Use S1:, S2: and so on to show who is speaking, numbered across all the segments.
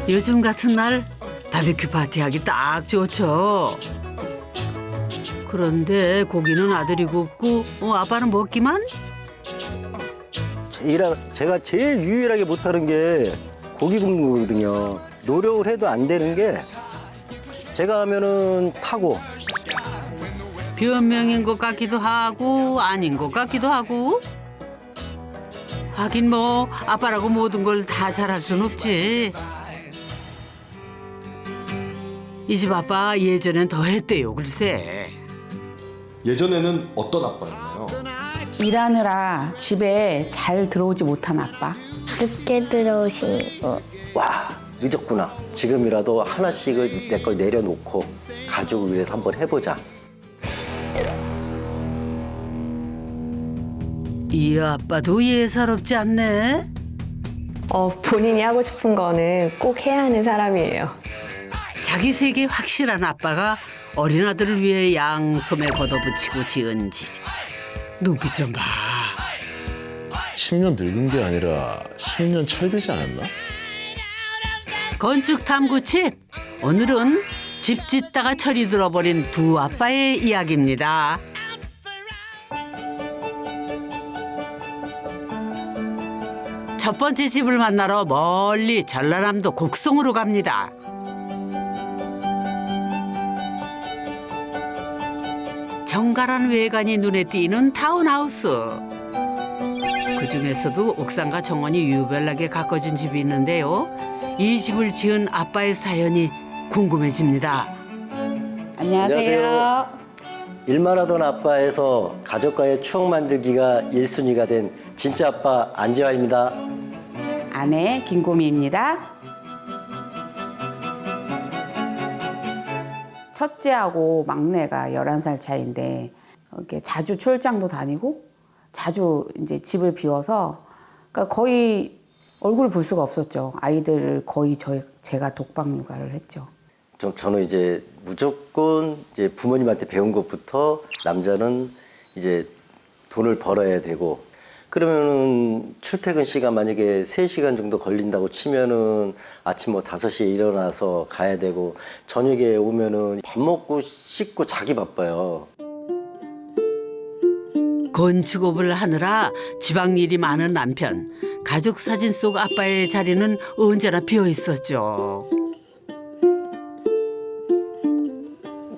S1: 요즘 같은 날 바비큐 파티하기 딱 좋죠. 그런데 고기는 아들이 굽고 아빠는 먹기만?
S2: 제가 제일 유일하게 못하는 게 고기 굽는 거거든요. 노력을 해도 안 되는 게 제가 하면은 타고.
S1: 변명인 것 같기도 하고 아닌 것 같기도 하고. 하긴 뭐 아빠라고 모든 걸 다 잘할 순 없지. 이 집 아빠 예전엔 더 했대요 글쎄.
S3: 예전에는 어떤 아빠였나요?
S4: 일하느라 집에 잘 들어오지 못한 아빠.
S5: 늦게 들어오시고
S2: 와, 늦었구나. 지금이라도 하나씩을 내 걸 내려놓고 가족을 위해서 한번 해보자.
S1: 이 아빠도 예사롭지 않네.
S6: 본인이 하고 싶은 거는 꼭 해야 하는 사람이에요.
S1: 자기 세계 확실한 아빠가 어린 아들을 위해 양소매 걷어붙이고 지은 집. 눈빛 좀 봐.
S7: 10년 늙은 게 아니라 10년 철들지 않았나?
S1: 건축 탐구집. 오늘은 집 짓다가 철이 들어버린 두 아빠의 이야기입니다. 첫 번째 집을 만나러 멀리 전라남도 곡성으로 갑니다. 정갈한 외관이 눈에 띄는 타운하우스. 그중에서도 옥상과 정원이 유별나게 가꿔진 집이 있는데요. 이 집을 지은 아빠의 사연이 궁금해집니다.
S4: 안녕하세요.
S2: 일만 하던 아빠에서 가족과의 추억 만들기가 1순위가 된 진짜 아빠 안지화입니다.
S4: 아내 김고미입니다. 첫째하고 막내가 11살 차이인데 이렇게 자주 출장도 다니고 자주 이제 집을 비워서 그러니까 거의 얼굴 볼 수가 없었죠. 아이들 거의 제가 독박 육아를 했죠.
S2: 저는 이제 무조건 이제 부모님한테 배운 것부터 남자는 이제 돈을 벌어야 되고 그러면은 출퇴근 시간 만약에 3시간 정도 걸린다고 치면은 아침 뭐 5시에 일어나서 가야 되고 저녁에 오면은 밥 먹고 씻고 자기 바빠요.
S1: 건축업을 하느라 지방일이 많은 남편. 가족 사진 속 아빠의 자리는 언제나 비어 있었죠.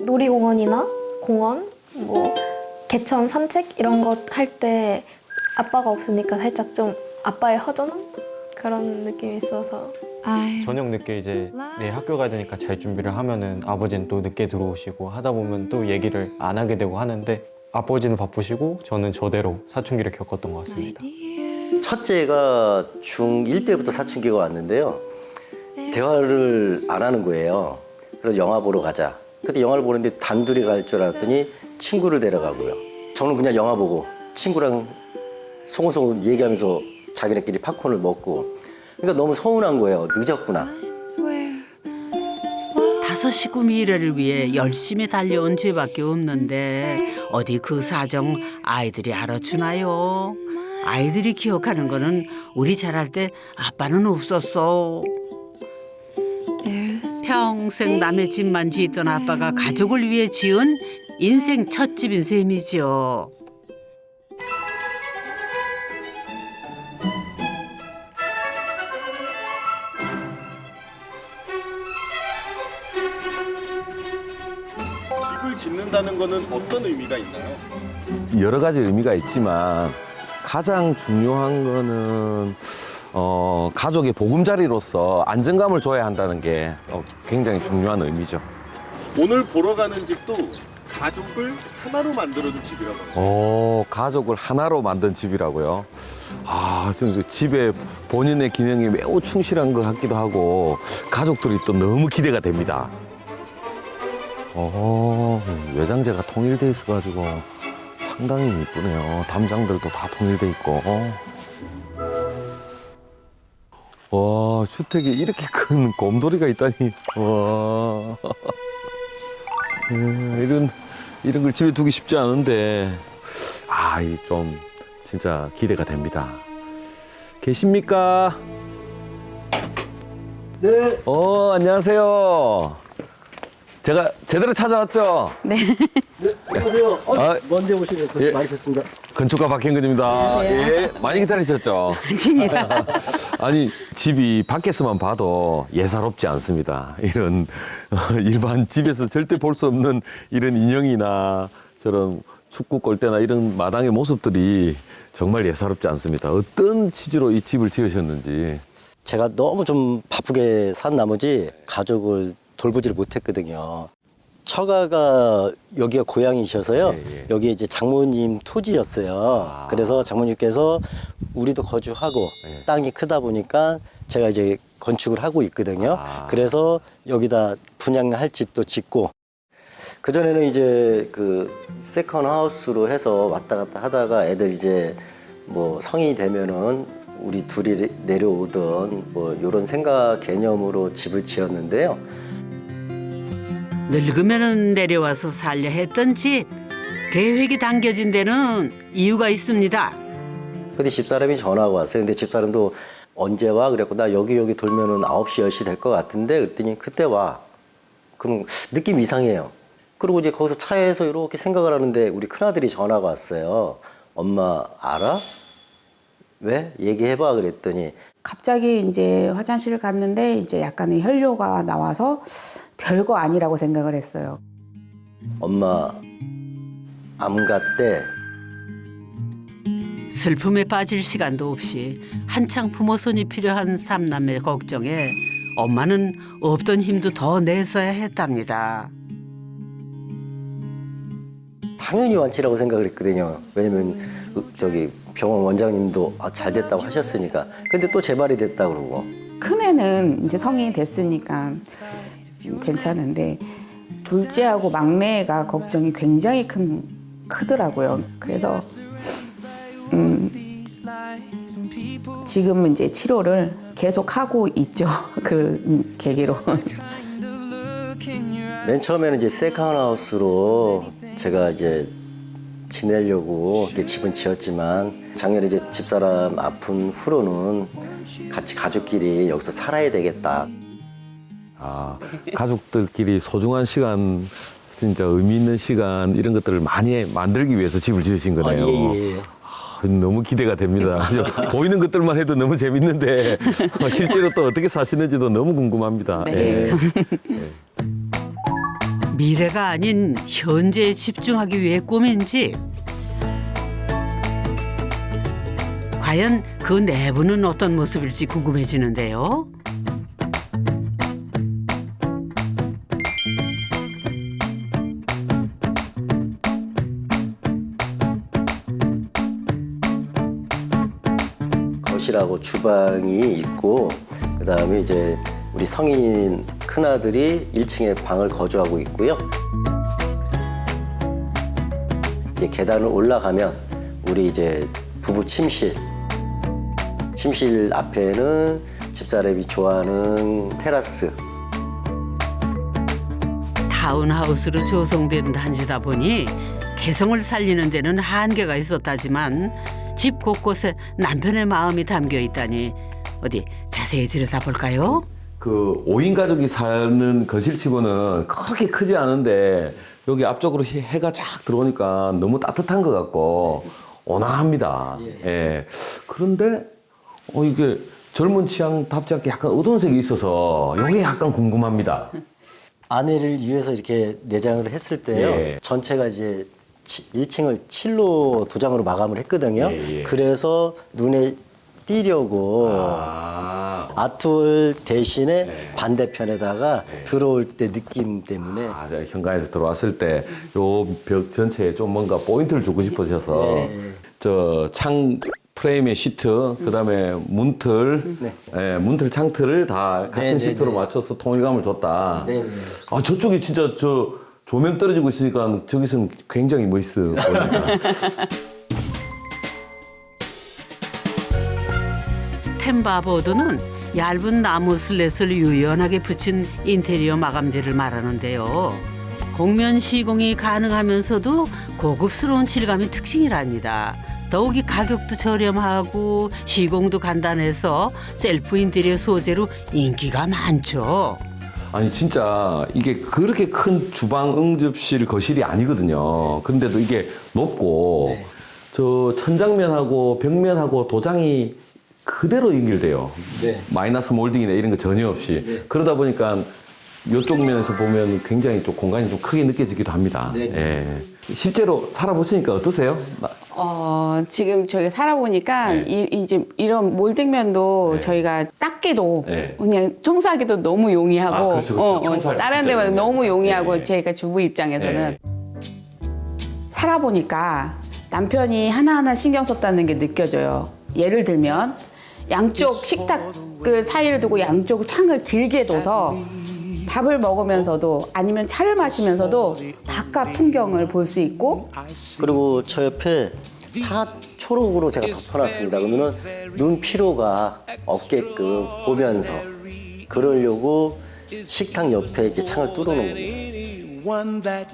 S5: 놀이공원이나 공원, 뭐 개천 산책 이런 것 할 때 아빠가 없으니까 살짝 좀 아빠의 허전함? 그런 느낌이 있어서
S8: 저녁 늦게 이제 내일 학교 가야 되니까 잘 준비를 하면은 아버지는 또 늦게 들어오시고 하다 보면 또 얘기를 안 하게 되고 하는데 아버지는 바쁘시고 저는 저대로 사춘기를 겪었던 것 같습니다.
S2: 첫째가 중1 때부터 사춘기가 왔는데요. 대화를 안 하는 거예요. 그래서 영화 보러 가자. 그때 영화를 보는데 단둘이 갈 줄 알았더니 친구를 데려가고요. 저는 그냥 영화 보고 친구랑 송구송구 얘기하면서 자기네끼리 팝콘을 먹고 그러니까 너무 서운한 거예요. 늦었구나.
S1: 5식구 미래를 위해 열심히 달려온 죄밖에 없는데 어디 그 사정 아이들이 알아주나요? 아이들이 기억하는 거는 우리 자랄 때 아빠는 없었어. 평생 남의 집만 짓던 아빠가 가족을 위해 지은 인생 첫 집인 셈이죠.
S3: 집을 짓는다는 거는 어떤 의미가 있나요?
S7: 여러 가지 의미가 있지만 가장 중요한 거는 가족의 보금자리로서 안정감을 줘야 한다는 게 굉장히 중요한 의미죠.
S3: 오늘 보러 가는 집도 가족을 하나로 만들어준 집이라고 합니다.
S7: 가족을 하나로 만든 집이라고요? 진짜 집에 본인의 기능이 매우 충실한 것 같기도 하고 가족들이 또 너무 기대가 됩니다. 외장재가 통일돼 있어가지고 상당히 이쁘네요. 담장들도 다 통일돼 있고. 와, 주택에 이렇게 큰 곰돌이가 있다니. 와. 이런 걸 집에 두기 쉽지 않은데. 이 좀 진짜 기대가 됩니다. 계십니까?
S2: 네.
S7: 안녕하세요. 제가 제대로 찾아왔죠?
S2: 네, 안녕하세요.
S7: 아,
S2: 먼데 오시는
S7: 예.
S2: 많이 셨습니다.
S7: 건축가 박현근입니다. 예, 많이 기다리셨죠?
S1: 아닙니다.
S7: 아니, 집이 밖에서만 봐도 예사롭지 않습니다. 이런 일반 집에서 절대 볼 수 없는 이런 인형이나 저런 축구 골대나 이런 마당의 모습들이 정말 예사롭지 않습니다. 어떤 취지로 이 집을 지으셨는지.
S2: 제가 너무 좀 바쁘게 산 나머지 가족을 돌보지를 못했거든요. 처가가 여기가 고향이셔서요. 여기 이제 장모님 토지였어요. 그래서 장모님께서 우리도 거주하고 땅이 크다 보니까 제가 이제 건축을 하고 있거든요. 그래서 여기다 분양할 집도 짓고 그전에는 이제 그 세컨 하우스로 해서 왔다 갔다 하다가 애들 이제 뭐 성인이 되면은 우리 둘이 내려오던 뭐 이런 생각 개념으로 집을 지었는데요.
S1: 늙으면은 내려와서 살려 했던 집. 계획이 당겨진 데는 이유가 있습니다.
S2: 근데 집사람이 전화가 왔어요. 근데 집사람도 언제 와? 그랬고 나 여기 돌면은 9시, 10시 될 것 같은데 그랬더니 그때 와. 그럼 느낌 이상해요. 그리고 이제 거기서 차에서 이렇게 생각을 하는데 우리 큰아들이 전화가 왔어요. 엄마 알아? 왜? 얘기해봐 그랬더니
S4: 갑자기 이제 화장실을 갔는데 이제 약간의 혈뇨가 나와서 별거 아니라고 생각을 했어요.
S2: 엄마 암 같대.
S1: 슬픔에 빠질 시간도 없이 한창 부모손이 필요한 삼남매 걱정에 엄마는 없던 힘도 더 내서야 했답니다.
S2: 당연히 완치라고 생각을 했거든요. 왜냐면 저기 병원 원장님도 잘 됐다고 하셨으니까. 근데 또 재발이 됐다 그러고.
S4: 큰애는 이제 성인이 됐으니까 괜찮은데 둘째하고 막내가 걱정이 굉장히 크더라고요. 그래서 지금은 이제 치료를 계속 하고 있죠. 그 계기로.
S2: 맨 처음에는 이제 세컨하우스로 제가 이제 지내려고 이렇게 집은 지었지만 작년에 이제 집사람 아픈 후로는 같이 가족끼리 여기서 살아야 되겠다.
S7: 아, 가족들끼리 소중한 시간, 진짜 의미 있는 시간 이런 것들을 많이 만들기 위해서 집을 지으신 거네요.
S2: 예.
S7: 너무 기대가 됩니다. 보이는 것들만 해도 너무 재밌는데 실제로 또 어떻게 사시는지도 너무 궁금합니다.
S2: 네.
S1: 미래가 아닌 현재에 집중하기 위해 꾸민 집. 과연 그 내부는 어떤 모습일지 궁금해지는데요.
S2: 거실하고 주방이 있고 그다음에 이제 우리 성인 큰아들이 1층에 방을 거주하고 있고요. 이제 계단을 올라가면 우리 이제 부부 침실 앞에는 집사람이 좋아하는 테라스.
S1: 타운하우스로 조성된 단지다 보니 개성을 살리는 데는 한계가 있었다지만 집 곳곳에 남편의 마음이 담겨 있다니 어디 자세히 들여다볼까요?
S7: 그 5인 가족이 사는 거실치고는 그렇게 크지 않은데 여기 앞쪽으로 해가 쫙 들어오니까 너무 따뜻한 것 같고 온화합니다. 예. 그런데 이게 젊은 취향답지 않게 약간 어두운 색이 있어서 이게 약간 궁금합니다.
S2: 아내를 위해서 이렇게 내장을 했을 때요.
S7: 예.
S2: 전체가 이제 1층을 칠로 도장으로 마감을 했거든요.
S7: 예.
S2: 그래서 눈에 띄려고 아트홀 대신에 반대편에다가 들어올 때 느낌 때문에
S7: 제가 현관에서 들어왔을 때 요 벽 전체에 좀 뭔가 포인트를 주고 싶어져서 저 창 프레임의 시트, 그다음에 문틀, 문틀 창틀을 다 같은 시트로 맞춰서 통일감을 줬다. 저쪽이 진짜 저 조명 떨어지고 있으니까 저기서는 굉장히 멋있어 보입니다.
S1: 템바보드는 얇은 나무 슬랫을 유연하게 붙인 인테리어 마감재를 말하는데요. 곡면 시공이 가능하면서도 고급스러운 질감이 특징이랍니다. 더욱이 가격도 저렴하고 시공도 간단해서 셀프 인테리어 소재로 인기가 많죠.
S7: 아니 진짜 이게 그렇게 큰 주방, 응접실, 거실이 아니거든요. 그런데도 이게 높고 저 천장면하고 벽면하고 도장이 그대로 연결돼요.
S2: 네.
S7: 마이너스 몰딩이나 이런 거 전혀 없이. 그러다 보니까 이쪽 면에서 보면 굉장히 좀 공간이 좀 크게 느껴지기도 합니다. 예. 실제로 살아보시니까 어떠세요?
S4: 지금 저희가 살아보니까 이제 이런 몰딩면도 저희가 닦기도 그냥 청소하기도 너무 용이하고
S7: 그렇죠. 청소할 때
S4: 다른
S7: 진짜
S4: 데만
S7: 용이하고.
S4: 너무 용이하고 저희가 주부 입장에서는 살아보니까 남편이 하나하나 신경 썼다는 게 느껴져요. 예를 들면 양쪽 식탁 그 사이를 두고 양쪽 창을 길게 둬서 밥을 먹으면서도 아니면 차를 마시면서도 바깥 풍경을 볼 수 있고
S2: 그리고 저 옆에 다 초록으로 제가 덮어놨습니다. 그러면은 눈 피로가 없게끔 보면서 그러려고 식탁 옆에 이제 창을 뚫어놓은 겁니다.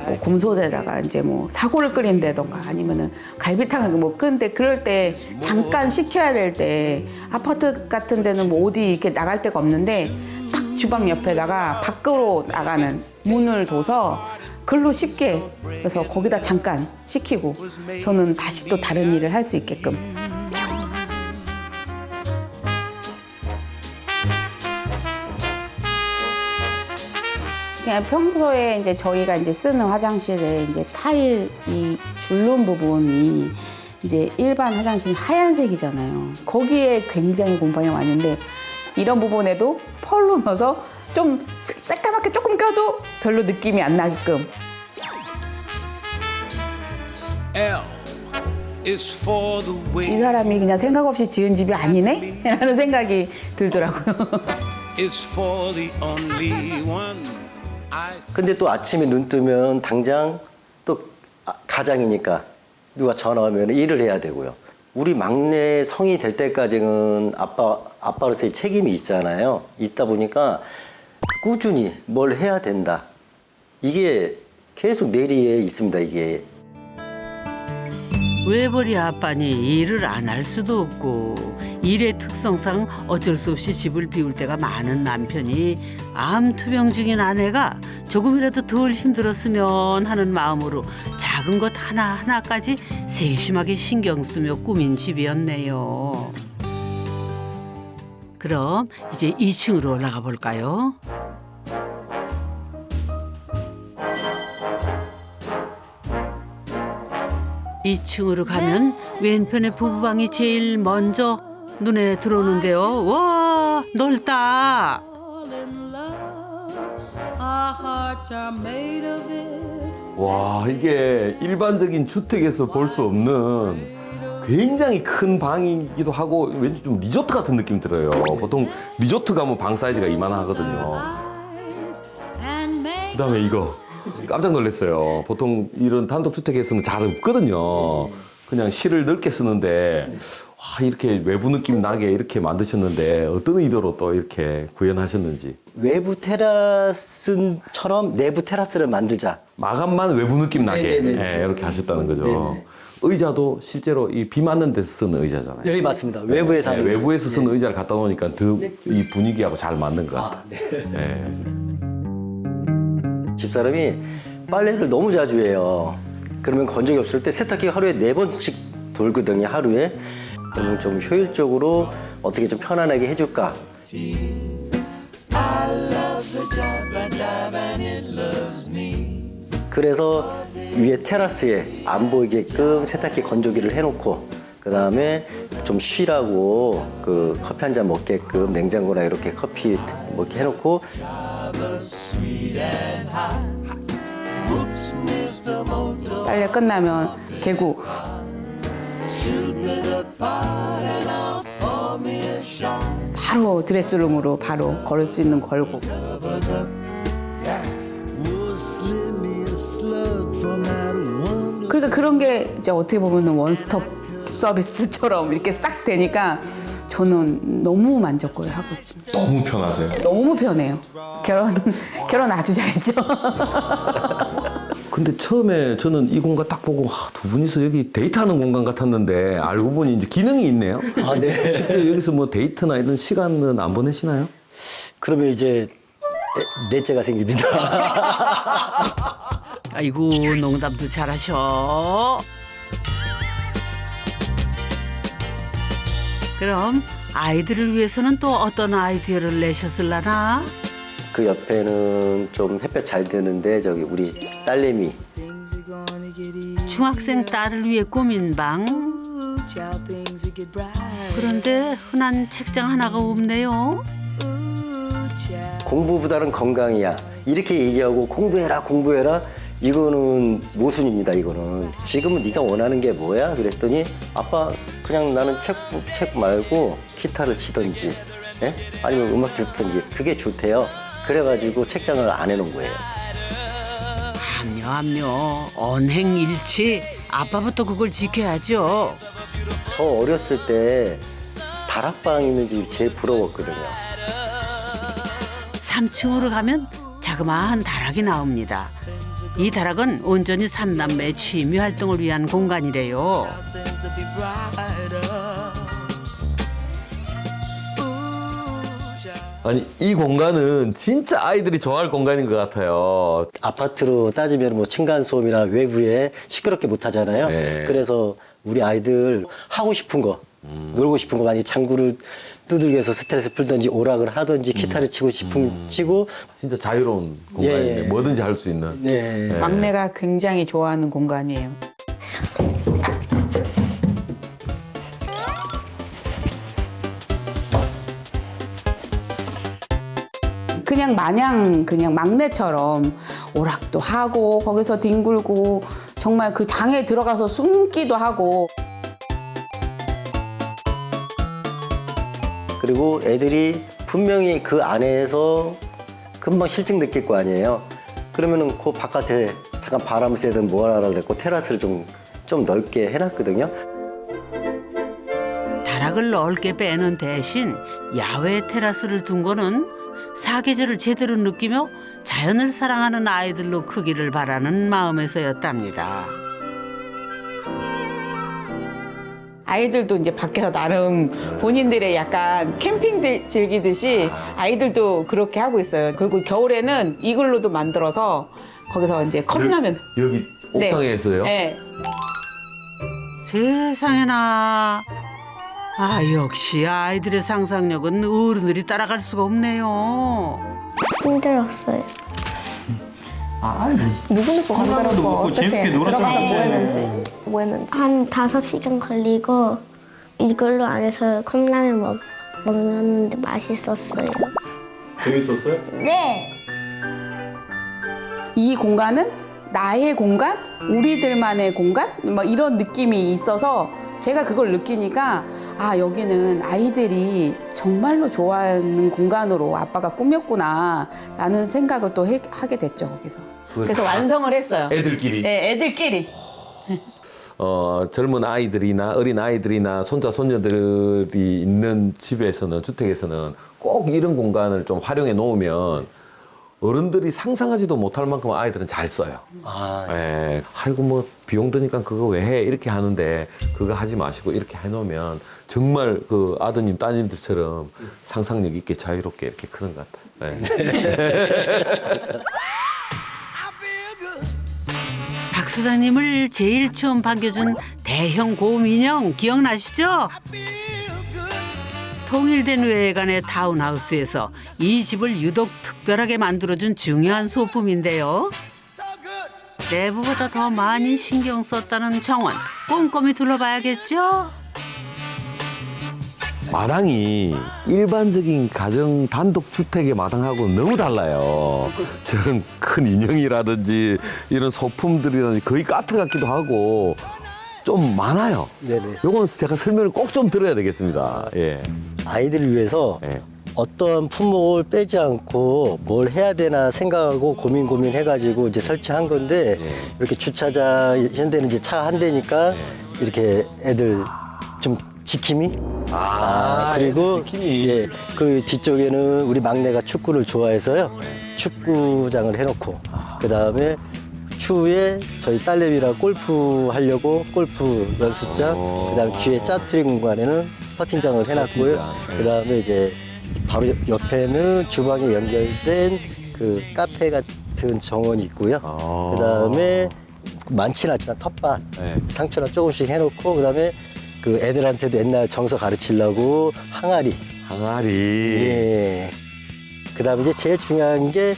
S4: 뭐 곰솥에다가 이제 뭐 사골을 끓인다던가 아니면은 갈비탕을 뭐 끓는데 그럴 때 잠깐 식혀야 될 때 아파트 같은 데는 뭐 어디 이렇게 나갈 데가 없는데 딱 주방 옆에다가 밖으로 나가는 문을 둬서 글로 쉽게 그래서 거기다 잠깐 식히고 저는 다시 또 다른 일을 할 수 있게끔. 그냥 평소에 이제 저희가 이제 쓰는 화장실에 이제 타일 이 줄눈 부분이 이제 일반 화장실은 하얀색이잖아요. 거기에 굉장히 곰팡이가 많은데 이런 부분에도 펄로 넣어서 좀 새까맣게 조금 껴도 별로 느낌이 안 나게끔. 이 사람이 그냥 생각 없이 지은 집이 아니네? 라는 생각이 들더라고요.
S2: 근데 또 아침에 눈 뜨면 당장 또 가장이니까 누가 전화 오면 일을 해야 되고요. 우리 막내 성이 될 때까지는 아빠로서의 책임이 있잖아요. 있다 보니까 꾸준히 뭘 해야 된다. 이게 계속 뇌리에 있습니다, 이게.
S1: 외벌이 아빠니 일을 안 할 수도 없고 일의 특성상 어쩔 수 없이 집을 비울 때가 많은 남편이 암투병 중인 아내가 조금이라도 덜 힘들었으면 하는 마음으로 작은 것 하나하나까지 세심하게 신경 쓰며 꾸민 집이었네요. 그럼 이제 2층으로 올라가 볼까요? 이 층으로 가면 왼편의 부부방이 제일 먼저 눈에 들어오는데요. 와, 넓다.
S7: 와, 이게 일반적인 주택에서 볼 수 없는 굉장히 큰 방이기도 하고 왠지 좀 리조트 같은 느낌이 들어요. 보통 리조트 가면 방 사이즈가 이만하거든요. 그다음에 이거 깜짝 놀랐어요. 보통 이런 단독주택에서는 잘 없거든요. 그냥 실을 넓게 쓰는데 와, 이렇게 외부 느낌 나게 이렇게 만드셨는데 어떤 의도로 또 이렇게 구현하셨는지.
S2: 외부 테라스처럼 내부 테라스를 만들자.
S7: 마감만 외부 느낌 나게
S2: 네네네.
S7: 이렇게 하셨다는 거죠.
S2: 네네.
S7: 의자도 실제로 이 비 맞는 데서 쓰는 의자잖아요.
S2: 네, 맞습니다. 외부에서 하는
S7: 외부에서 쓰는
S2: 네.
S7: 의자를 갖다 놓으니까 더 이 분위기하고 잘 맞는 것 같아요.
S2: 네.
S7: 네.
S2: 집사람이 빨래를 너무 자주 해요. 그러면 건조기 없을 때 세탁기가 하루에 4번씩 돌거든요, 하루에. 그러면 좀 효율적으로 어떻게 좀 편안하게 해줄까. 그래서 위에 테라스에 안 보이게끔 세탁기 건조기를 해놓고 그 다음에 좀 쉬라고 그 커피 한 잔 먹게끔 냉장고나 이렇게 커피 먹게 해놓고
S4: 빨래 끝나면 개구 바로 드레스룸으로 바로 걸을 수 있는 걸고 그러니까 그런 게 이제 어떻게 보면 원스톱 서비스처럼 이렇게 싹 되니까 저는 너무 만족을 하고 있습니다.
S7: 너무 편하세요.
S4: 너무 편해요. 결혼 아주 잘했죠.
S7: 근데 처음에 저는 이 공간 딱 보고 두 분이서 여기 데이트하는 공간 같았는데 알고 보니 이제 기능이 있네요.
S2: 아, 네.
S7: 실제 여기서 뭐 데이트나 이런 시간은 안 보내시나요?
S2: 그러면 이제 넷째가 생깁니다.
S1: 아이고 농담도 잘하셔. 그럼 아이들을 위해서는 또 어떤 아이디어를 내셨을라나?
S2: 그 옆에는 좀 햇볕 잘 드는데 저기 우리 딸내미
S1: 중학생 딸을 위해 꾸민 방. 그런데 흔한 책장 하나가 없네요.
S2: 공부보다는 건강이야 이렇게 얘기하고 공부해라 이거는 모순입니다. 이거는 지금은 네가 원하는 게 뭐야? 그랬더니 아빠 그냥 나는 책 말고 기타를 치든지 예? 아니면 음악 듣든지 그게 좋대요. 그래가지고 책장을 안 해놓은 거예요.
S1: 암요 언행일치. 아빠부터 그걸 지켜야죠.
S2: 저 어렸을 때 다락방 있는 집이 제일 부러웠거든요.
S1: 3층으로 가면 자그마한 다락이 나옵니다. 이 다락은 온전히 삼남매의 취미 활동을 위한 공간이래요.
S7: 아니 이 공간은 진짜 아이들이 좋아할 공간인 것 같아요.
S2: 아파트로 따지면 뭐 층간소음이나 외부에 시끄럽게 못 하잖아요.
S7: 네.
S2: 그래서 우리 아이들 하고 싶은 거, 놀고 싶은 거 만약에 장구를 두들겨서 스트레스 풀든지 오락을 하든지 기타를 치고 싶으면 치고
S7: 진짜 자유로운 공간인데
S2: 예.
S7: 뭐든지 할 수 있는.
S2: 네.
S4: 막내가 굉장히 좋아하는 공간이에요. 그냥 마냥 그냥 막내처럼 오락도 하고 거기서 뒹굴고 정말 그 장에 들어가서 숨기도 하고.
S2: 그리고 애들이 분명히 그 안에서 금방 실증 느낄 거 아니에요. 그러면은 그 바깥에 잠깐 바람을 쐬든 뭐 하라 그랬고 테라스를 좀 넓게 해놨거든요.
S1: 다락을 넓게 빼는 대신 야외 테라스를 둔 거는 사계절을 제대로 느끼며 자연을 사랑하는 아이들로 크기를 바라는 마음에서였답니다.
S4: 아이들도 이제 밖에서 나름 본인들의 약간 캠핑 즐기듯이 아이들도 그렇게 하고 있어요. 그리고 겨울에는 이글루도 만들어서 거기서 이제 컵라면.
S7: 여기 옥상에서요?
S4: 네.
S1: 세상에나. 아 역시 아이들의 상상력은 어른들이 따라갈 수가 없네요.
S5: 힘들었어요.
S6: 누구 거 만들어서 어떻게 들어가서 뭐 했는지.
S5: 한 5시간 걸리고 이걸로 안에서 컵라면 먹는데 맛있었어요.
S7: 재밌었어요?
S5: 네.
S4: 이 공간은 나의 공간, 우리들만의 공간, 뭐 이런 느낌이 있어서 제가 그걸 느끼니까 아 여기는 아이들이 정말로 좋아하는 공간으로 아빠가 꾸몄구나라는 생각을 또 하게 됐죠 거기서. 그래서 완성을 했어요.
S7: 애들끼리.
S4: 네, 애들끼리.
S7: 젊은 아이들이나 어린 아이들이나 손자 손녀들이 있는 집에서는 주택에서는 꼭 이런 공간을 좀 활용해 놓으면 어른들이 상상하지도 못할 만큼 아이들은 잘 써요.
S2: 아,
S7: 예. 아이고 뭐 비용 드니까 그거 왜 해? 이렇게 하는데 그거 하지 마시고 이렇게 해놓으면 정말 그 아드님 따님들처럼 상상력 있게 자유롭게 이렇게 크는 것 같아요. 예.
S1: 박 소장님을 제일 처음 반겨준 대형 곰 인형 기억나시죠? 통일된 외관의 타운하우스에서 이 집을 유독 특별하게 만들어준 중요한 소품인데요. 내부보다 더 많이 신경 썼다는 정원, 꼼꼼히 둘러봐야겠죠?
S7: 마당이 일반적인 가정 단독 주택의 마당하고는 너무 달라요. 저런 큰 인형이라든지 이런 소품들이라든지 거의 카페 같기도 하고 좀 많아요.
S2: 네네.
S7: 요건 제가 설명을 꼭 좀 드려야 되겠습니다. 예.
S2: 아이들을 위해서
S7: 예.
S2: 어떤 품목을 빼지 않고 뭘 해야 되나 생각하고 고민해가지고 이제 설치한 건데 이렇게 주차장 현대는 이제 차 한 대니까 이렇게 애들 좀 지킴이 그리고 예, 그 뒤쪽에는 우리 막내가 축구를 좋아해서요 축구장을 해놓고 그 다음에 추후에 저희 딸내미랑 골프 하려고 골프 연습장, 그다음에 뒤에 짜투리 공간에는 퍼팅장을 해놨고요.
S7: 퍼팅장, 네.
S2: 그다음에 이제 바로 옆에는 주방에 연결된 그 카페 같은 정원이 있고요. 그다음에 많지는 않지만 텃밭,
S7: 네.
S2: 상추나 조금씩 해놓고 그다음에 그 애들한테도 옛날 정서 가르치려고 항아리. 예. 그다음에 이제 제일 중요한 게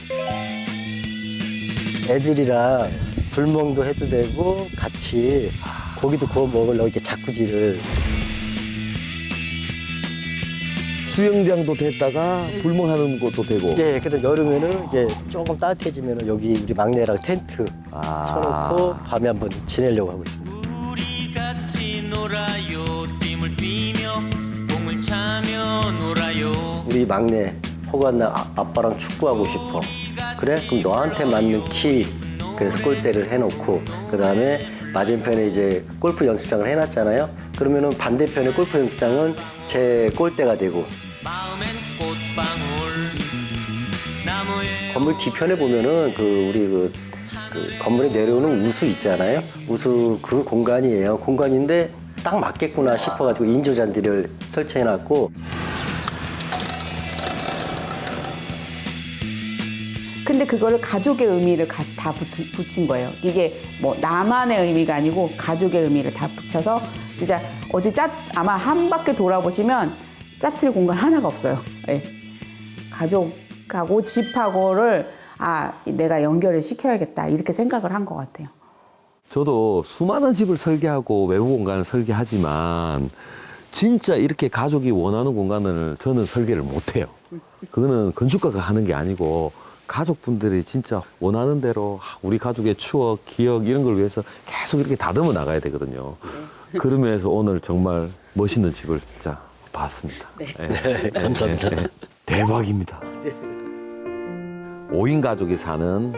S2: 애들이랑 불멍도 해도 되고 같이 고기도 구워 먹으려고 이렇게 자꾸지를.
S7: 수영장도 됐다가 불멍하는 것도 되고.
S2: 예, 그다음 여름에는 이제 조금 따뜻해지면 여기 우리 막내랑 텐트 쳐놓고 밤에 한번 지내려고 하고 있습니다.
S9: 우리 같이 놀아요. 띠을 뛰며 공을 차며 놀아요.
S2: 우리 막내 호가 나 아빠랑 축구하고 싶어. 그래? 그럼 너한테 맞는 키. 그래서 골대를 해놓고 그다음에 맞은편에 이제 골프 연습장을 해놨잖아요. 그러면은 반대편에 골프 연습장은 제 골대가 되고.
S9: 마음엔 꽃방울 나무에
S2: 건물 뒤편에 보면은 그 우리 그 건물에 내려오는 우수 있잖아요. 우수 그 공간이에요. 공간인데 딱 맞겠구나 싶어가지고 인조잔디를 설치해놨고.
S4: 근데 그거를 가족의 의미를 다 붙인 거예요. 이게 뭐 나만의 의미가 아니고 가족의 의미를 다 붙여서 진짜 어디 아마 한 바퀴 돌아보시면 짜투리 공간 하나가 없어요. 예. 가족하고 집하고를 내가 연결을 시켜야겠다 이렇게 생각을 한 것 같아요.
S7: 저도 수많은 집을 설계하고 외부 공간을 설계하지만 진짜 이렇게 가족이 원하는 공간을 저는 설계를 못해요. 그거는 건축가가 하는 게 아니고 가족분들이 진짜 원하는 대로 우리 가족의 추억, 기억 이런 걸 위해서 계속 이렇게 다듬어 나가야 되거든요. 그런 면에서 오늘 정말 멋있는 집을 진짜 봤습니다.
S2: 네, 감사합니다.
S7: 대박입니다. 5인 가족이 사는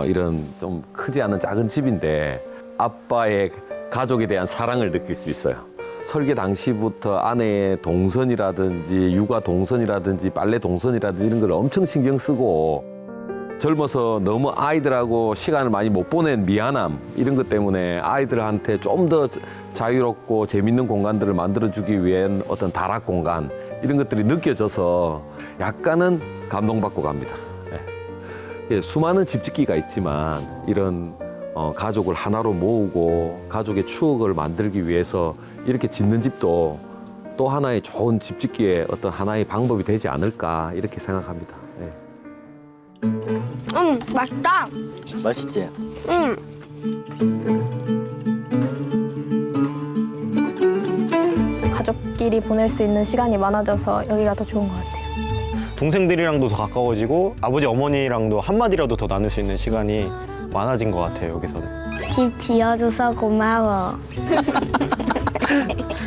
S7: 이런 좀 크지 않은 작은 집인데 아빠의 가족에 대한 사랑을 느낄 수 있어요. 설계 당시부터 아내의 동선이라든지 육아 동선이라든지 빨래 동선이라든지 이런 걸 엄청 신경 쓰고 젊어서 너무 아이들하고 시간을 많이 못 보낸 미안함 이런 것 때문에 아이들한테 좀 더 자유롭고 재밌는 공간들을 만들어주기 위한 어떤 다락 공간 이런 것들이 느껴져서 약간은 감동받고 갑니다. 예, 수많은 집짓기가 있지만 이런 가족을 하나로 모으고 가족의 추억을 만들기 위해서 이렇게 짓는 집도 또 하나의 좋은 집짓기의 어떤 하나의 방법이 되지 않을까 이렇게 생각합니다. 예.
S5: 맛있다.
S2: 맛있지?
S5: 가족끼리 보낼 수 있는 시간이 많아져서 여기가 더 좋은 것 같아요.
S8: 동생들이랑도 더 가까워지고 아버지 어머니랑도 한마디라도 더 나눌 수 있는 시간이 많아진 것 같아요, 여기서는.
S10: 집 지어줘서 고마워.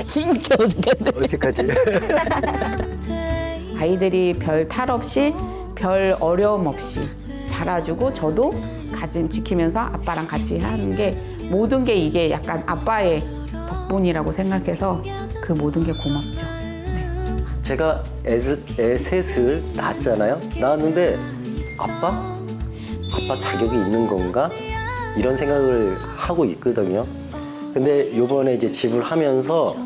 S4: 진짜
S2: 어색하지?
S4: 아이들이 별 탈 없이 별 어려움 없이 자라주고 저도 가짐 지키면서 아빠랑 같이 하는 게 모든 게 이게 약간 아빠의 덕분이라고 생각해서 그 모든 게 고맙죠.
S2: 제가 애 셋을 낳았잖아요. 낳았는데 아빠 자격이 있는 건가? 이런 생각을 하고 있거든요. 근데 요번에 이제 집을 하면서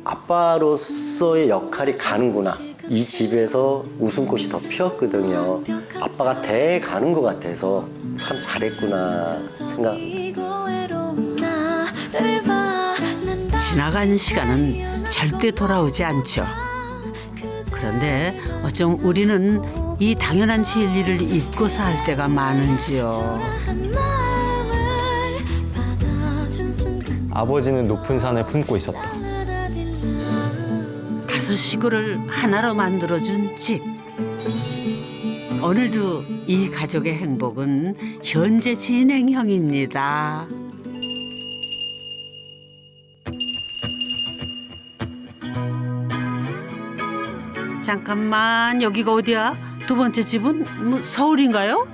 S2: 아빠로서의 역할이 가는구나. 이 집에서 웃음꽃이 더 피었거든요. 아빠가 돼 가는 것 같아서 참 잘했구나 생각합니다.
S1: 지나간 시간은 절대 돌아오지 않죠. 그런데 어쩜 우리는 이 당연한 진리를 잊고 살 때가 많은지요.
S8: 아버지는 높은 산을 품고 있었다.
S1: 5 식구를 하나로 만들어준 집. 오늘도 이 가족의 행복은 현재 진행형입니다. 잠깐만, 여기가 어디야? 두 번째 집은 뭐 서울인가요?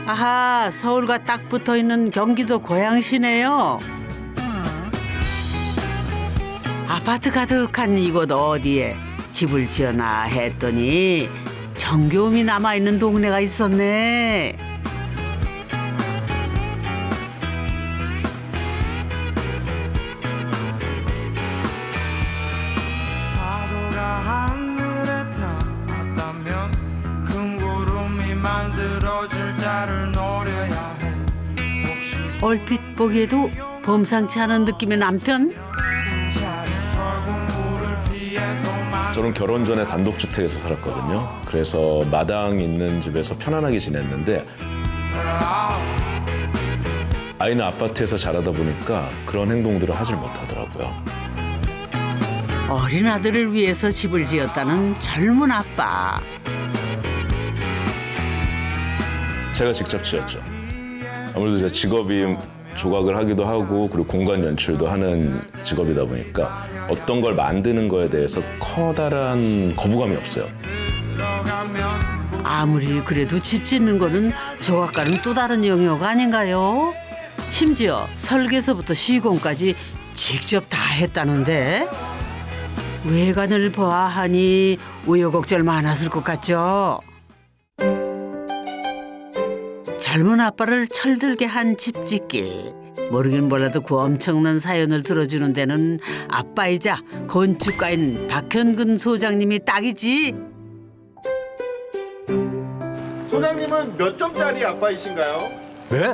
S1: 아하, 서울과 딱 붙어있는 경기도 고양시네요. 아파트 가득한 이곳 어디에 집을 지어나 했더니 정겨움이 남아있는 동네가 있었네.
S9: 파도가 하늘에 닿았다면 큰 구름이 만들어줄 달을 노려야 해. 혹시
S1: 얼핏 보기에도 범상치 않은 느낌의 남편?
S11: 저는 결혼 전에 단독주택에서 살았거든요. 그래서 마당 있는 집에서 편안하게 지냈는데 아이는 아파트에서 자라다 보니까 그런 행동들을 하질 못하더라고요.
S1: 어린 아들을 위해서 집을 지었다는 젊은 아빠.
S11: 제가 직접 지었죠. 아무래도 제 직업이 조각을 하기도 하고 그리고 공간 연출도 하는 직업이다 보니까 어떤 걸 만드는 거에 대해서 커다란 거부감이 없어요.
S1: 아무리 그래도 집 짓는 거는 조각과는 또 다른 영역 아닌가요? 심지어 설계서부터 시공까지 직접 다 했다는데 외관을 보아하니 우여곡절 많았을 것 같죠? 젊은 아빠를 철들게 한 집짓기. 모르긴 몰라도 그 엄청난 사연을 들어주는 데는 아빠이자 건축가인 박현근 소장님이 딱이지.
S3: 소장님은 몇 점짜리 아빠이신가요?
S7: 네?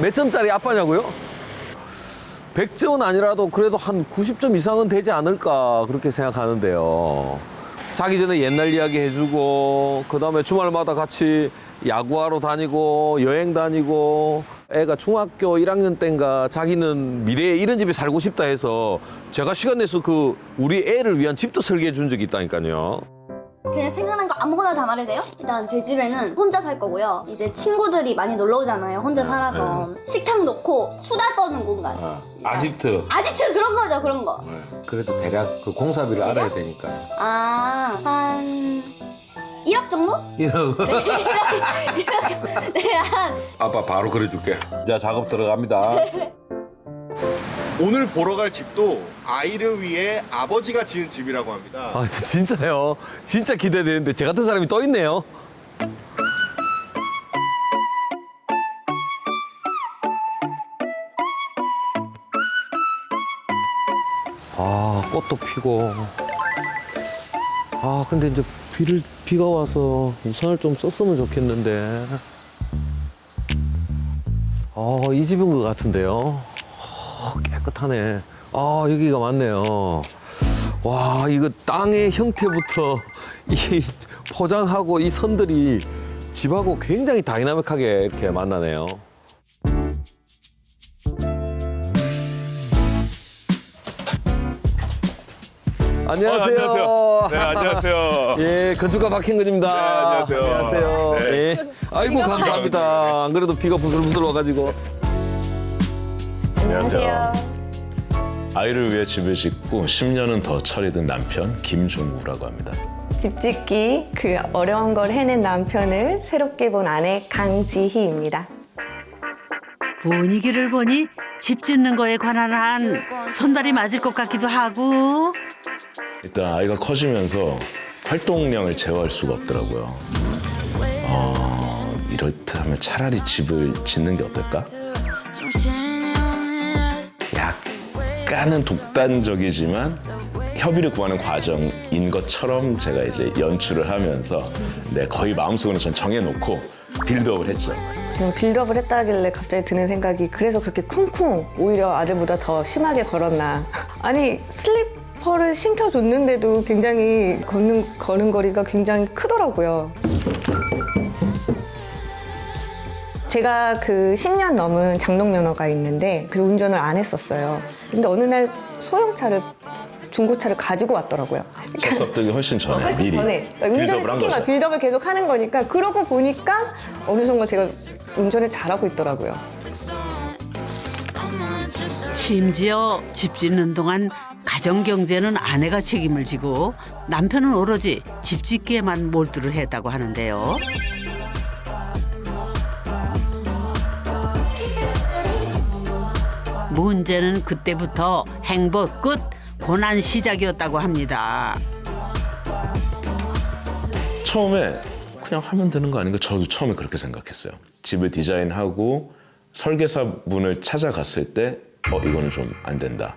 S7: 몇 점짜리 아빠냐고요? 100점은 아니라도 그래도 한 90점 이상은 되지 않을까 그렇게 생각하는데요. 자기 전에 옛날 이야기 해주고 그다음에 주말마다 같이 야구하러 다니고 여행 다니고 애가 중학교 1학년 때인가 자기는 미래에 이런 집에 살고 싶다 해서 제가 시간 내서 그 우리 애를 위한 집도 설계해 준 적이 있다니까요.
S12: 그냥 생각난 거 아무거나 다 말해도 돼요? 일단 제 집에는 혼자 살 거고요. 이제 친구들이 많이 놀러 오잖아요. 혼자 살아서. 식탁 놓고 수다 떠는 공간.
S7: 아지트.
S12: 아지트 그런 거죠, 그런 거.
S13: 그래도 대략 그 공사비를 알아야 되니까.
S12: 한 1억 정도?
S13: 1억.
S12: 네, 한
S7: 아빠 바로 그려줄게. 자, 작업 들어갑니다.
S3: 오늘 보러 갈 집도 아이를 위해 아버지가 지은 집이라고 합니다.
S7: 아, 진짜요? 진짜 기대되는데 제 같은 사람이 또 있네요. 아, 꽃도 피고. 아, 근데 이제 비가 와서 우산을 좀 썼으면 좋겠는데. 이 집인 것 같은데요. 깨끗하네. 여기가 맞네요. 와, 이거 땅의 형태부터 이 포장하고 이 선들이 집하고 굉장히 다이나믹하게 이렇게 만나네요. 안녕하세요.
S11: 안녕하세요. 네, 안녕하세요.
S7: 예, 건축가 박현근입니다.
S11: 네, 안녕하세요.
S7: 안녕하세요.
S11: 네.
S7: 예. 아이고, 감사합니다. 안 그래도 비가 부슬부슬 와가지고.
S11: 안녕하세요. 아이를 위해 집을 짓고 10년은 더 철이 든 남편 김종우라고 합니다.
S6: 집 짓기 그 어려운 걸 해낸 남편을 새롭게 본 아내 강지희입니다.
S1: 분위기를 보니 집 짓는 거에 관한 한 손발이 맞을 것 같기도 하고.
S11: 일단 아이가 커지면서 활동량을 제어할 수가 없더라고요. 이렇다면 차라리 집을 짓는 게 어떨까? 약간은 독단적이지만 협의를 구하는 과정인 것처럼 제가 이제 연출을 하면서 거의 마음속으로 전 정해놓고 빌드업을 했죠.
S6: 지금 빌드업을 했다길래 갑자기 드는 생각이 그래서 그렇게 쿵쿵 오히려 아들보다 더 심하게 걸었나. 아니 슬리퍼를 신겨줬는데도 굉장히 걷는 거리가 굉장히 크더라고요. 제가 그 10년 넘은 장롱면허가 있는데 그 운전을 안 했었어요. 근데 어느 날 소형차를 중고차를 가지고 왔더라고요.
S11: 첫 섭득이 훨씬 전에 미리
S6: 운전을 시킨 거야. 빌드업을 계속 하는 거니까. 그러고 보니까 어느 정도 제가 운전을 잘하고 있더라고요.
S1: 심지어 집 짓는 동안 가정 경제는 아내가 책임을 지고 남편은 오로지 집 짓기에만 몰두를 했다고 하는데요. 문제는 그때부터 행보 끝, 고난 시작이었다고 합니다.
S11: 처음에 그냥 하면 되는 거 아닌가? 저도 처음에 그렇게 생각했어요. 집을 디자인하고 설계사분을 찾아갔을 때 이거는 좀 안 된다.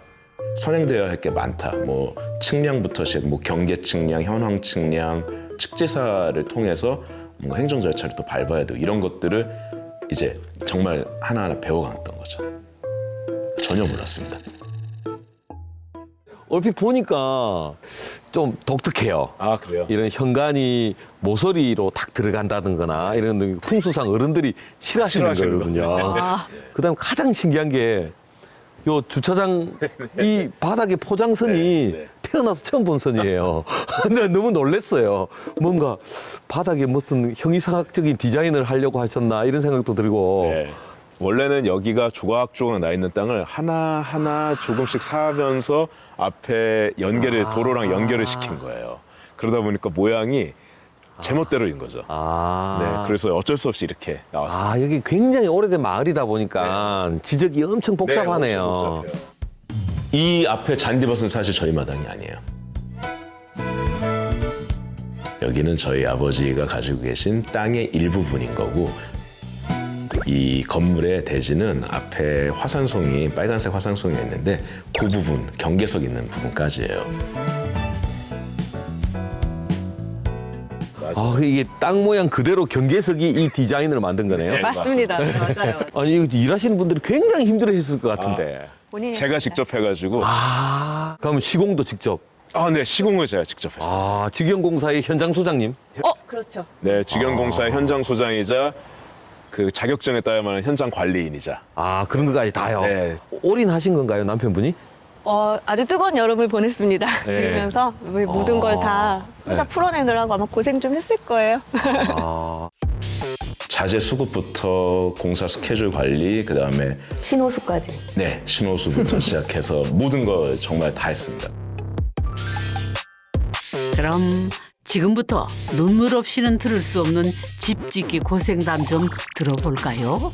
S11: 선행되어야 할 게 많다. 뭐 측량부터 시작, 뭐 경계 측량, 현황 측량, 측지사를 통해서 뭔가 행정 절차를 또 밟아야 되고 이런 것들을 이제 정말 하나하나 배워갔던 거죠. 전혀 몰랐습니다.
S7: 얼핏 보니까 좀 독특해요.
S11: 아, 그래요?
S7: 이런 현관이 모서리로 탁 들어간다는 거나 이런 풍수상 어른들이 싫어하시는 거거든요. 그다음 가장 신기한 게 요 주차장 이 바닥에 포장선이 태어나서 처음 본 선이에요. 근데 너무 놀랐어요. 뭔가 바닥에 무슨 형이상학적인 디자인을 하려고 하셨나 이런 생각도 들고.
S11: 네. 원래는 여기가 조각조각 나 있는 땅을 하나하나 조금씩 사면서 앞에 연결을 도로랑 연결을 시킨 거예요. 그러다 보니까 모양이 제멋대로인 거죠. 네, 그래서 어쩔 수 없이 이렇게 나왔어요.
S7: 여기 굉장히 오래된 마을이다 보니까 지적이 엄청 복잡하네요.
S11: 네, 엄청 복잡해요. 이 앞에 잔디밭은 사실 저희 마당이 아니에요. 여기는 저희 아버지가 가지고 계신 땅의 일부분인 거고, 이 건물의 대지는 앞에 화산송이, 빨간색 화산송이 있는데 그 부분, 경계석 있는 부분까지예요.
S7: 이게 땅 모양 그대로 경계석이 이 디자인을 만든 거네요.
S11: 네,
S6: 맞습니다. 맞아요.
S7: 아니 이거 일하시는 분들이 굉장히 힘들어했을 것 같은데.
S11: 제가 직접 해가지고.
S7: 그럼 시공도 직접.
S11: 네, 시공을 제가 직접 했어요.
S7: 직영공사의 현장 소장님.
S6: 그렇죠.
S11: 네, 직영공사의 현장 소장이자 그 자격증에 따야만 하는 현장 관리인이자.
S7: 그런 것까지 다요.
S11: 네.
S7: 올인하신 건가요, 남편분이?
S6: 아주 뜨거운 여름을 보냈습니다.
S7: 네.
S6: 지으면서 모든 걸 다 혼자 풀어내느라고 아마 고생 좀 했을 거예요.
S11: 자재 수급부터 공사 스케줄 관리, 그다음에
S6: 신호수까지.
S11: 네, 신호수부터 시작해서 모든 걸 정말 다 했습니다.
S1: 그럼 지금부터 눈물 없이는 들을 수 없는 집 짓기 고생담 좀 들어볼까요?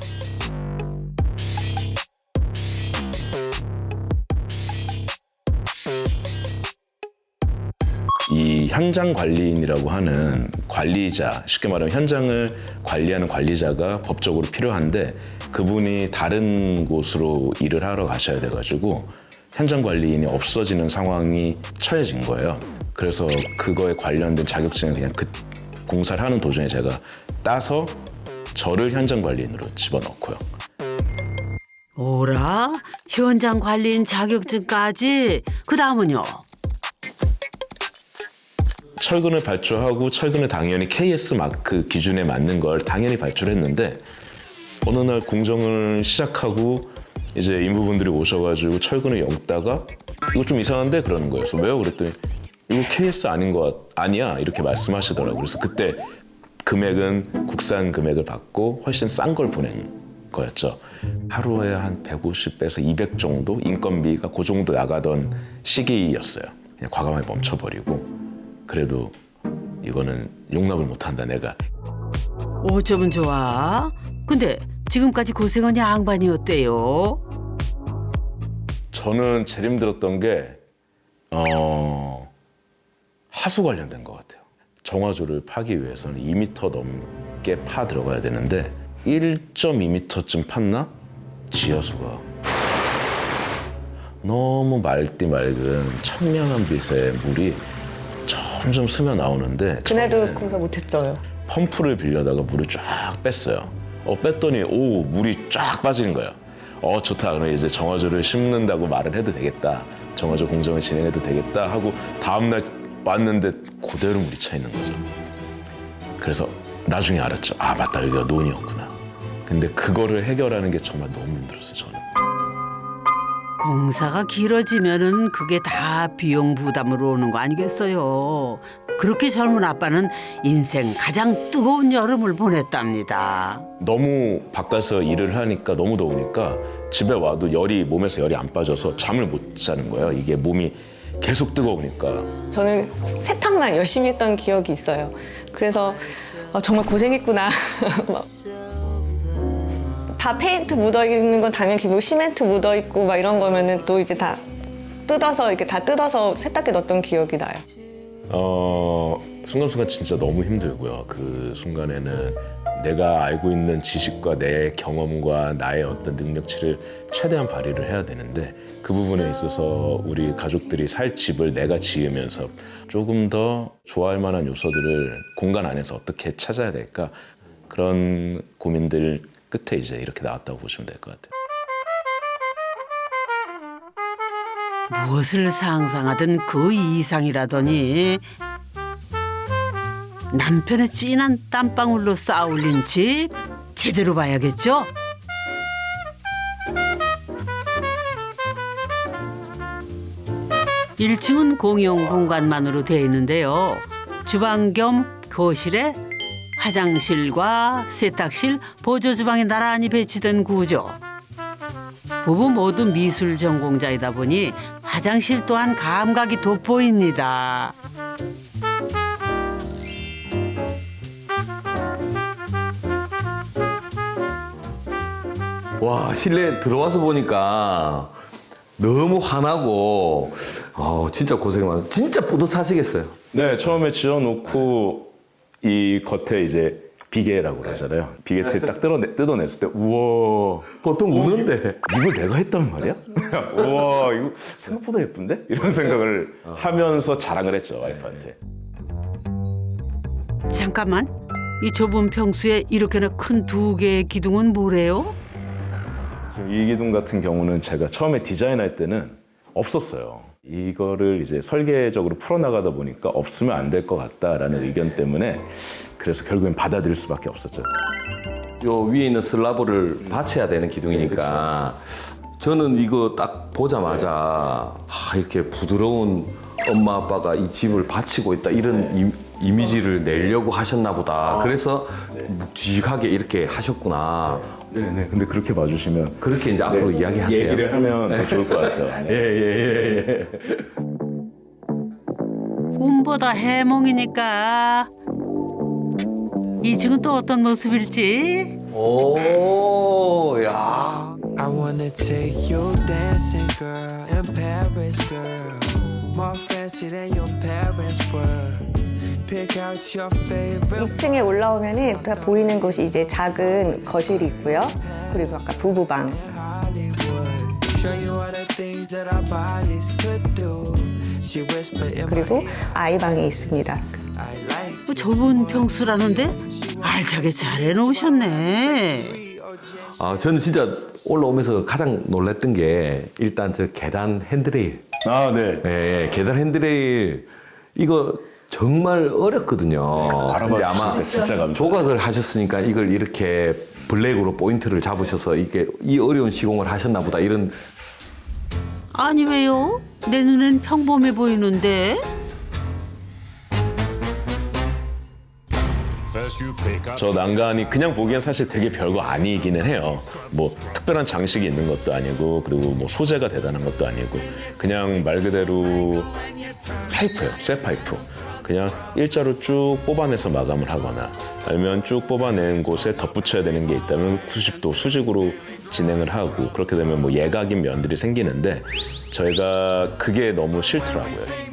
S11: 이 현장 관리인이라고 하는 관리자, 쉽게 말하면 현장을 관리하는 관리자가 법적으로 필요한데 그분이 다른 곳으로 일을 하러 가셔야 돼가지고 현장 관리인이 없어지는 상황이 처해진 거예요. 그래서 그거에 관련된 자격증을 그냥 그 공사를 하는 도중에 제가 따서 저를 현장 관리인으로 집어넣고요.
S1: 오라? 현장 관리인 자격증까지? 그 다음은요?
S11: 철근을 발주하고 철근을 당연히 KS 마크 기준에 맞는 걸 당연히 발주를 했는데 어느 날 공정을 시작하고 이제 인부분들이 오셔가지고 철근을 엮다가 이거 좀 이상한데 그러는 거예요. 그래서 왜요? 그랬더니 이거 KS 아니야 이렇게 말씀하시더라고요. 그래서 그때 금액은 국산 금액을 받고 훨씬 싼 걸 보낸 거였죠. 하루에 한 150에서 200 정도 인건비가 그 정도 나가던 시기였어요. 그냥 과감하게 멈춰버리고 그래도 이거는 용납을 못한다 내가.
S1: 어쩌면 좋아. 근데 지금까지 고생한 양반이었대요.
S11: 저는 제일 힘들었던 게 하수 관련된 것 같아요. 정화조를 파기 위해서는 2m 넘게 파 들어가야 되는데 1.2m쯤 팠나? 지하수가 너무 맑디 맑은 청량한 빛의 물이 점점 스며 나오는데
S6: 그날도 공사 못했죠.
S11: 펌프를 빌려다가 물을 쫙 뺐어요. 뺐더니 물이 쫙 빠지는 거예요. 좋다. 그럼 이제 정화조를 심는다고 말을 해도 되겠다. 정화조 공정을 진행해도 되겠다 하고 다음날 왔는데 그대로 물이 차 있는 거죠. 그래서 나중에 알았죠. 맞다. 여기가 논이었구나. 근데 그거를 해결하는 게 정말 너무 힘들었어요. 저는.
S1: 공사가 길어지면은 그게 다 비용 부담으로 오는 거 아니겠어요? 그렇게 젊은 아빠는 인생 가장 뜨거운 여름을 보냈답니다.
S11: 너무 바깥에서 일을 하니까 너무 더우니까 집에 와도 몸에서 열이 안 빠져서 잠을 못 자는 거예요. 이게 몸이 계속 뜨거우니까.
S6: 저는 세탁만 열심히 했던 기억이 있어요. 그래서 정말 고생했구나. 다 페인트 묻어 있는 건 당연히 기분이고 시멘트 묻어 있고 막 이런 거면은 또 이제 다 뜯어서 이렇게 다 뜯어서 세탁기에 넣었던 기억이 나요.
S11: 순간순간 진짜 너무 힘들고요. 그 순간에는 내가 알고 있는 지식과 내 경험과 나의 어떤 능력치를 최대한 발휘를 해야 되는데 그 부분에 있어서 우리 가족들이 살 집을 내가 지으면서 조금 더 좋아할 만한 요소들을 공간 안에서 어떻게 찾아야 될까 그런 고민들 끝에 이제 이렇게 나왔다고 보시면 될 것 같아요.
S1: 무엇을 상상하든 그 이상이라더니 남편의 진한 땀방울로 쌓아올린 집 제대로 봐야겠죠? 일층은 공용 공간만으로 되어 있는데요. 주방 겸 거실에 화장실과 세탁실, 보조주방이 나란히 배치된 구조. 부부 모두 미술 전공자이다 보니 화장실 또한 감각이 돋보입니다.
S7: 와, 실내 들어와서 보니까 너무 환하고 진짜 고생 많아요. 진짜 뿌듯하시겠어요.
S11: 네, 처음에 지어놓고 이 겉에 이제 비계라고 그러잖아요. 비계틀 딱 뜯어냈을 때 우와.
S7: 보통 우는데.
S11: 이걸 내가 했단 말이야? 우와, 이거 생각보다 예쁜데? 이런 생각을 하면서 자랑을 했죠, 와이프한테.
S1: 잠깐만, 이 좁은 평수에 이렇게나 큰 두 개의 기둥은 뭐래요?
S11: 지금 이 기둥 같은 경우는 제가 처음에 디자인할 때는 없었어요. 이거를 이제 설계적으로 풀어나가다 보니까 없으면 안 될 것 같다라는 의견 때문에 그래서 결국엔 받아들일 수밖에 없었죠.
S7: 요 위에 있는 슬라브를 받쳐야 되는 기둥이니까 저는 이거 딱 보자마자 이렇게 부드러운 엄마 아빠가 이 집을 바치고 있다 이런 이미지를 내려고 하셨나 보다. 그래서 묵직하게 이렇게 하셨구나.
S11: 네네. 근데 그렇게 봐주시면
S7: 그렇게 이제 앞으로 이야기하세요.
S11: 얘기를 하면 더 좋을 것 같아요.
S7: 예.
S1: 꿈보다 해몽이니까 2층은 또 어떤 모습일지.
S7: 오, 야.
S9: I wanna take you dancing, girl, in Paris, girl. More fancy than your parents were. Pick out your favorite.
S6: 2층에 올라오면은 그 보이는 곳이 이제 작은 거실이 있고요. 그리고 아까 부부방.
S9: Show you all the things that our bodies could do. She whispered in my
S6: 그리고 아이방이 있습니다.
S9: I like.
S1: 좁은 평수라는데 알차게 잘 해놓으셨네.
S7: 저는 진짜 올라오면서 가장 놀랐던 게 일단 저 계단 핸드레일.
S11: 아, 네.
S7: 예, 계단 핸드레일 이거 정말 어렵거든요. 근데 아마
S11: 진짜 감사해요.
S7: 조각을 하셨으니까 이걸 이렇게 블랙으로 포인트를 잡으셔서 이게 이 어려운 시공을 하셨나 보다 이런.
S1: 아니 왜요? 내 눈엔 평범해 보이는데.
S11: 저 난간이 그냥 보기엔 사실 되게 별거 아니기는 해요. 뭐 특별한 장식이 있는 것도 아니고 그리고 뭐 소재가 대단한 것도 아니고 그냥 말 그대로 파이프예요. 쇠 파이프. 그냥 일자로 쭉 뽑아내서 마감을 하거나 아니면 쭉 뽑아낸 곳에 덧붙여야 되는 게 있다면 90도 수직으로 진행을 하고 그렇게 되면 뭐 예각인 면들이 생기는데 저희가 그게 너무 싫더라고요.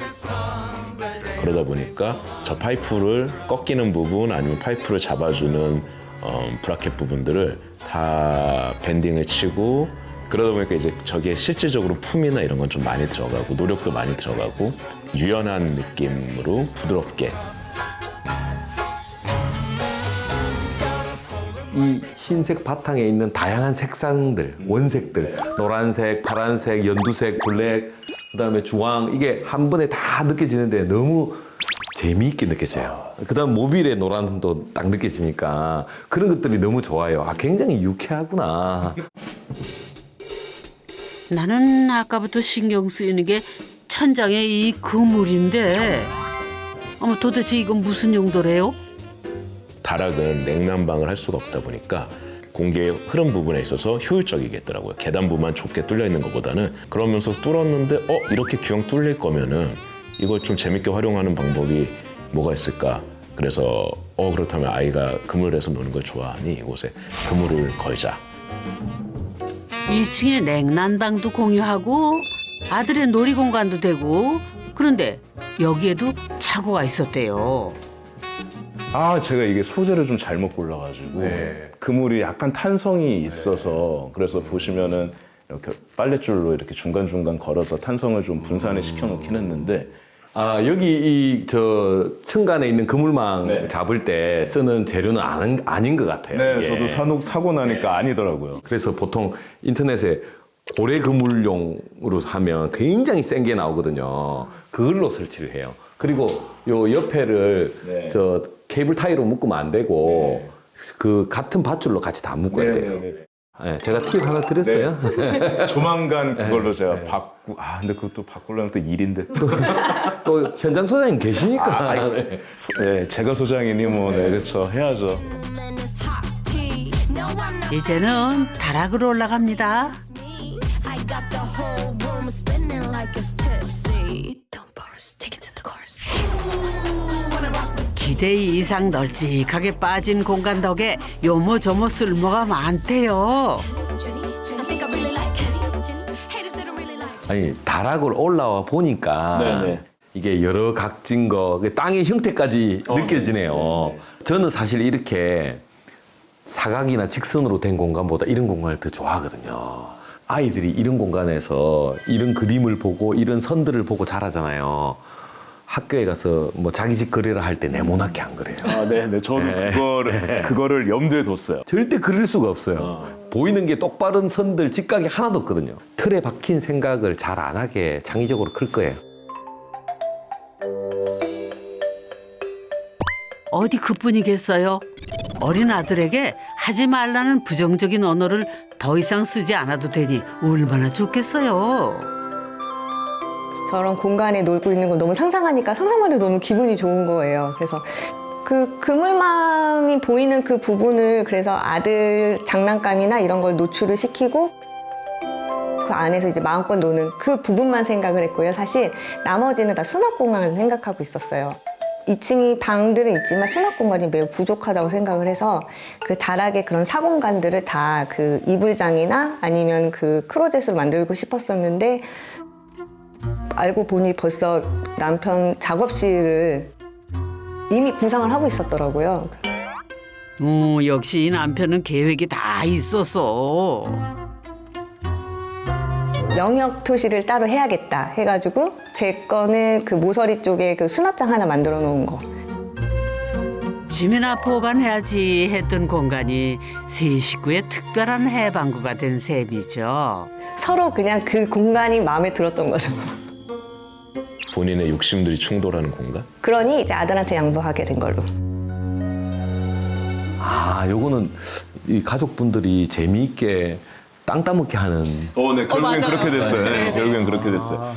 S11: 그러다 보니까 저 파이프를 꺾이는 부분 아니면 파이프를 잡아주는 브라켓 부분들을 다 밴딩을 치고 그러다 보니까 이제 저기에 실질적으로 품이나 이런 건 좀 많이 들어가고 노력도 많이 들어가고 유연한 느낌으로 부드럽게
S7: 이 흰색 바탕에 있는 다양한 색상들, 원색들, 노란색, 파란색, 연두색, 블랙, 그다음에 주황 이게 한 번에 다 느껴지는데 너무 재미있게 느껴져요. 그다음 모빌의 노란도 딱 느껴지니까 그런 것들이 너무 좋아요. 굉장히 유쾌하구나.
S1: 나는 아까부터 신경 쓰이는 게 천장에 이 그물인데 어머 도대체 이건 무슨 용도래요?
S11: 다락은 냉난방을 할 수가 없다 보니까 공기의 흐름 부분에 있어서 효율적이겠더라고요. 계단부만 좁게 뚫려 있는 것보다는 그러면서 뚫었는데 이렇게 규형 뚫릴 거면은 이걸 좀 재밌게 활용하는 방법이 뭐가 있을까? 그래서 그렇다면 아이가 그물에서 노는 걸 좋아하니 이곳에 그물을 걸자.
S1: 2층에 냉난방도 공유하고 아들의 놀이 공간도 되고 그런데 여기에도 차고가 있었대요.
S11: 아, 제가 이게 소재를 좀 잘못 골라가지고 그물이 약간 탄성이 있어서 그래서 보시면은 이렇게 빨랫줄로 이렇게 중간중간 걸어서 탄성을 좀 분산을 시켜놓긴 했는데
S7: 아, 여기 저 층간에 있는 그물망 잡을 때 쓰는 재료는 아닌 것 같아요.
S11: 네,
S7: 이게.
S11: 저도 사고 나니까 아니더라고요.
S7: 그래서 보통 인터넷에 고래 그물용으로 하면 굉장히 센 게 나오거든요. 그걸로 설치를 해요. 그리고 요 옆에를 저 케이블 타이로 묶으면 안 되고 그 같은 밧줄로 같이 다 묶어야 돼요. 네, 제가 팁 하나 드렸어요.
S11: 조만간 그걸로 제가 근데 그것도 바꾸려면 또 일인데
S7: 또 현장 소장님 계시니까.
S11: 네, 제가 소장이니 뭐, 네, 그렇죠. 해야죠.
S1: 이제는 다락으로 올라갑니다. 기대 이상 널찍하게 빠진 공간 덕에 요모조모 쓸모가 많대요.
S7: 아니, 다락을 올라와 보니까 이게 여러 각진 거, 땅의 형태까지 느껴지네요. 저는 사실 이렇게 사각이나 직선으로 된 공간보다 이런 공간을 더 좋아하거든요. 아이들이 이런 공간에서 이런 그림을 보고 이런 선들을 보고 자라잖아요. 학교에 가서 뭐 자기 집 그리라 할 때 네모나게 안 그래요.
S11: 아, 네, 저도 그거를 염두에 뒀어요.
S7: 절대 그릴 수가 없어요. 보이는 게 똑바른 선들, 직각이 하나도 없거든요. 틀에 박힌 생각을 잘 안 하게 창의적으로 클 거예요.
S1: 어디 그뿐이겠어요. 어린 아들에게 하지 말라는 부정적인 언어를 더 이상 쓰지 않아도 되니 얼마나 좋겠어요.
S6: 저런 공간에 놀고 있는 걸 너무 상상하니까 상상만 해도 너무 기분이 좋은 거예요. 그래서 그 그물망이 보이는 그 부분을 그래서 아들 장난감이나 이런 걸 노출을 시키고 그 안에서 이제 마음껏 노는 그 부분만 생각을 했고요. 사실 나머지는 다 수납 공간을 생각하고 있었어요. 2층이 방들은 있지만 수납 공간이 매우 부족하다고 생각을 해서 그 다락의 그런 사공간들을 다 그 이불장이나 아니면 그 크로젯으로 만들고 싶었었는데 알고 보니 벌써 남편 작업실을 이미 구상을 하고 있었더라고요.
S1: 역시 이 남편은 계획이 다 있었어.
S6: 영역 표시를 따로 해야겠다 해가지고 제 거는 그 모서리 쪽에 그 수납장 하나 만들어 놓은 거.
S1: 짐이나 보관해야지 했던 공간이 세 식구의 특별한 해방구가 된 셈이죠.
S6: 서로 그냥 그 공간이 마음에 들었던 거죠.
S11: 본인의 욕심들이 충돌하는 공간?
S6: 그러니 이제 아들한테 양보하게 된 걸로.
S7: 아, 요거는 이 가족분들이 재미있게 땅 따먹게 하는.
S11: 네, 결국엔 그렇게 됐어요. 네, 결국엔 그렇게 됐어요.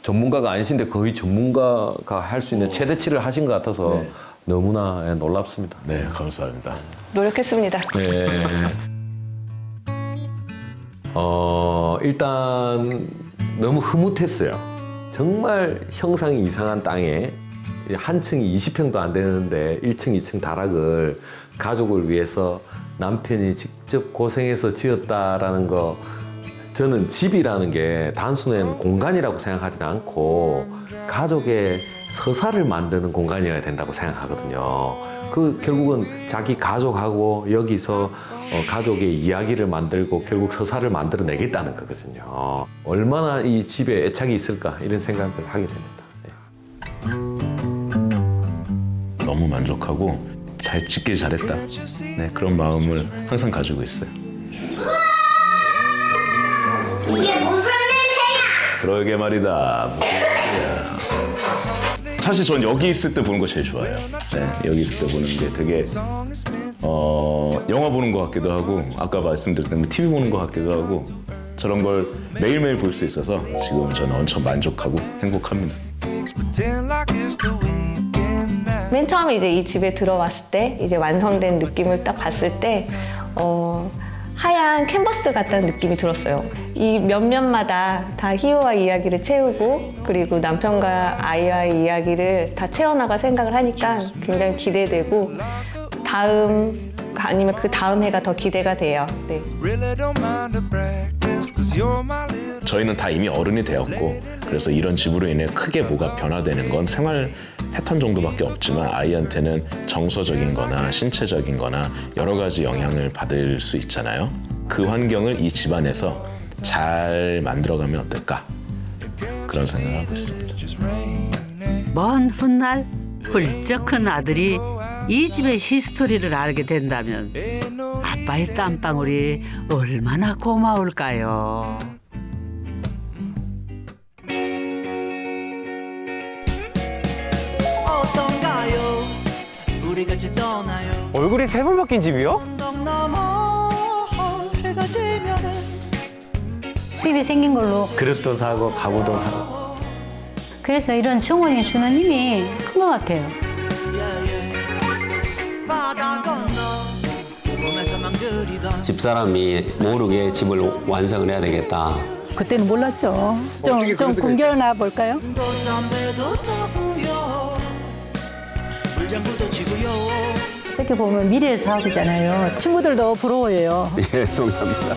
S7: 전문가가 아니신데 거의 전문가가 할 수 있는 최대치를 하신 것 같아서 너무나 놀랍습니다.
S11: 네, 감사합니다.
S6: 노력했습니다.
S7: 네. 일단 너무 흐뭇했어요. 정말 형상이 이상한 땅에 한 층이 20평도 안 되는데 1층, 2층 다락을 가족을 위해서 남편이 직접 고생해서 지었다라는 거, 저는 집이라는 게 단순한 공간이라고 생각하지는 않고 가족의 서사를 만드는 공간이어야 된다고 생각하거든요. 그 결국은 자기 가족하고 여기서 가족의 이야기를 만들고 결국 서사를 만들어내겠다는 거거든요. 얼마나 이 집에 애착이 있을까 이런 생각을 하게 됩니다.
S11: 너무 만족하고 잘 짓길 잘했다. 네, 그런 마음을 항상 가지고 있어요.
S12: 이게 무슨 냄새야?
S11: 그러게 말이다. 사실 전 여기 있을 때 보는 거 제일 좋아해요. 네, 여기 있을 때 보는 게 되게 영화 보는 것 같기도 하고 아까 말씀드렸던 TV 보는 것 같기도 하고 저런 걸 매일매일 볼 수 있어서 지금 저는 엄청 만족하고 행복합니다.
S6: 맨 처음에 이제 이 집에 들어왔을 때 이제 완성된 느낌을 딱 봤을 때 하얀 캔버스 같다는 느낌이 들었어요. 이 면면마다 다 희우와 이야기를 채우고 그리고 남편과 아이와의 이야기를 다 채워나갈 생각을 하니까 굉장히 기대되고 다음 아니면 그 다음 해가 더 기대가 돼요. 네.
S9: Really don't mind the practice, 'cause you're my little
S11: 저희는 다 이미 어른이 되었고 그래서 이런 집으로 인해 크게 뭐가 변화되는 건 생활 패턴 정도밖에 없지만 아이한테는 정서적인 거나 신체적인 거나 여러 가지 영향을 받을 수 있잖아요. 그 환경을 이 집안에서 잘 만들어가면 어떨까 그런 생각을 하고 있습니다.
S1: 먼 훗날 훌쩍 큰 아들이 이 집의 히스토리를 알게 된다면 아빠의 땀방울이 얼마나 고마울까요?
S14: 어떤가요? 우리 같이 떠나요.
S8: 얼굴이 3번 바뀐 집이요?
S14: 언덕 넘어 해가 지면은
S15: 수입이 생긴 걸로.
S13: 그릇도 사고 가구도 사고.
S15: 그래서 이런 정원이 주는 힘이 큰 것 같아요.
S14: 바다 건너 꿈에서 맘들이던
S16: 집사람이 모르게 집을 완성을 해야 되겠다.
S15: 그때는 몰랐죠. 좀 굶겨나 볼까요?
S14: 담배도 타고요 물장구도 치고요.
S15: 어떻게 보면 미래의 사업이잖아요. 친구들도 부러워해요.
S16: 예, 동의합니다.